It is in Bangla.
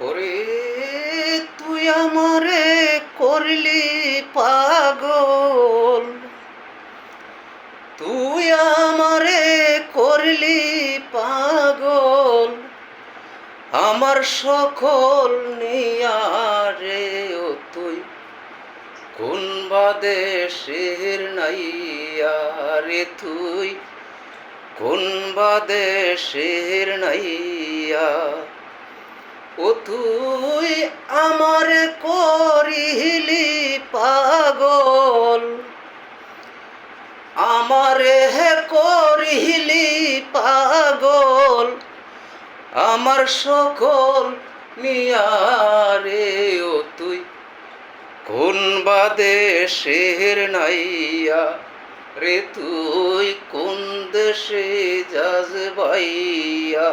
ওরে তুই আমারে করলি পাগল, তুই আমারে করলি পাগল, আমার সকল নিয়ারে ও তুই কোন বাদেশের নাইয়া রে, তুই কোন বাদেশের নাইয়া। ও তুই আমারে করিলি পাগল, আমারে করিলি পাগল, আমার সকল নিয়ারে ও তুই কোন বাদেশের নাইয়া রে, তুই কোন দেশে যাস বাইয়া।